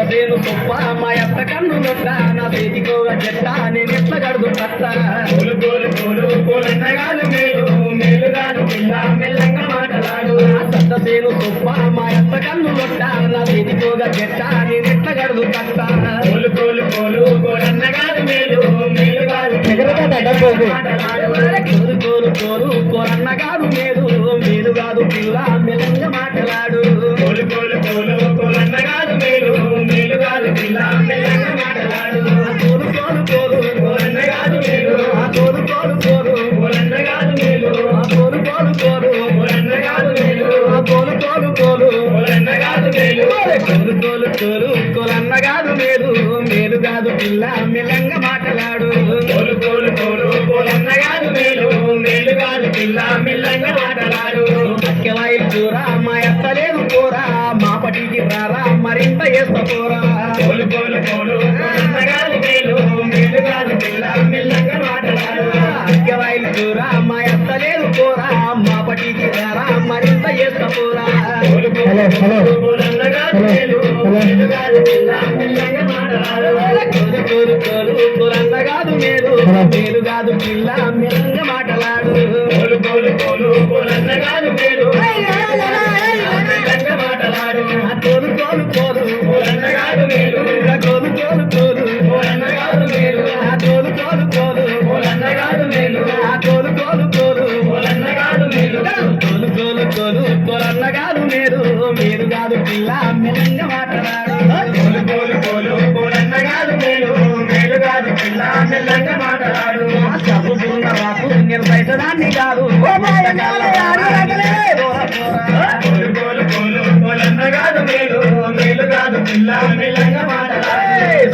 నేను గొప్ప మా ఎత్త కన్ను నొట్ట నా చేతికోగా చెట్ట నేను ఎట్లా గడుదు కట్ట నేను గొప్ప మా ఎత్త కన్ను నొట్ట నా చేతికోగా చెట్ట నేను ఎట్లా గడుదు కట్ట కోరన్న కాదు మేలు మేలు కాదు పిల్ల మెల్లంగా మాట్లాడు కోలన్న కాదు మేలు మేలు కాదు పిల్ల మెల్లంగా మాట్లాడు అక్కవాయిలు కూర మా ఎత్తలేదు కూర మా పటికి రారా మరింత వేస్త పోరా అక్కవాయిలు కూర మా ఎత్తలేదు కూర మా పటికి రారా మరింత వేస్త పోరా కోరన్న కాదు మేలు మేలు కాదు పిల్ల మెల్లంగా మాట్లాడు కోరన్న కాదు మేలు మేలు కాదు పిల్ల మెల్లంగా మాట్లాడు చదువుకున్న రాకు నిర్వహించడాన్ని కాదు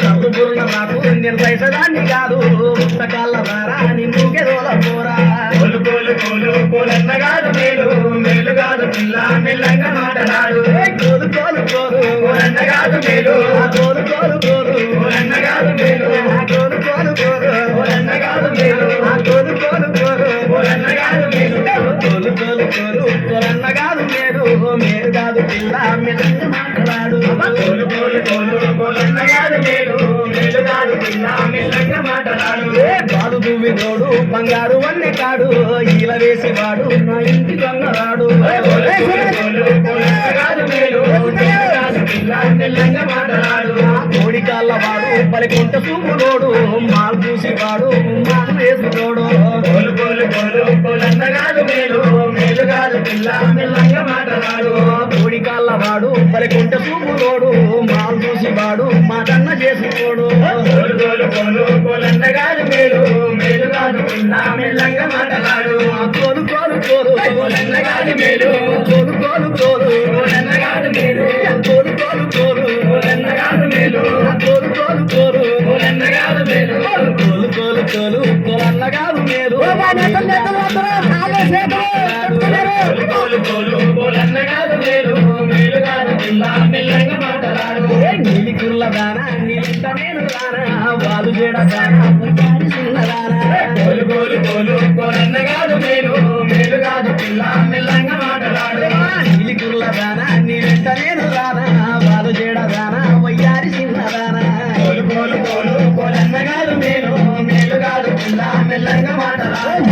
చదువుకున్న రాకు నిర్వహించడాన్ని కాదు పుస్తకాల ద్వారా నిన్నుకే పోరా కోరన్న కాదు మేలు మేలు కాదు పిల్ల మెల్లంగా మాట్లాడు బాలు దువ్వి తోడు బంగారు వన్నె కాడు ఈల వేసేవాడు నా ఇంటి దొంగరాడు కోడి కాళ్ళ వాడు పలికొంట చూపులోడు మాలు చూసేవాడు మాలు వేసుకోడు కోడి కాళ్ళ వాడు పలికొంట చూపులోడు మాలు చూసేవాడు మాటన్న చేసుకోడు కోలు కోలు కోరు మేలు కోలు కోలు కోరు కోలు కోలు కోరు మేలు కోలు కోలు కోరు కోలు కోలు కోలు కోలన్న కాదు మేలు నీలికుర్ల దానా నీలింత నేను రానా వాళ్ళు జడ దానా నీలికుర్ల దానా నీలింత నేను రానా వాళ్ళు జడ దానా వయ్యారి చిన్నదానా మెల్లంగా మాట్లాడు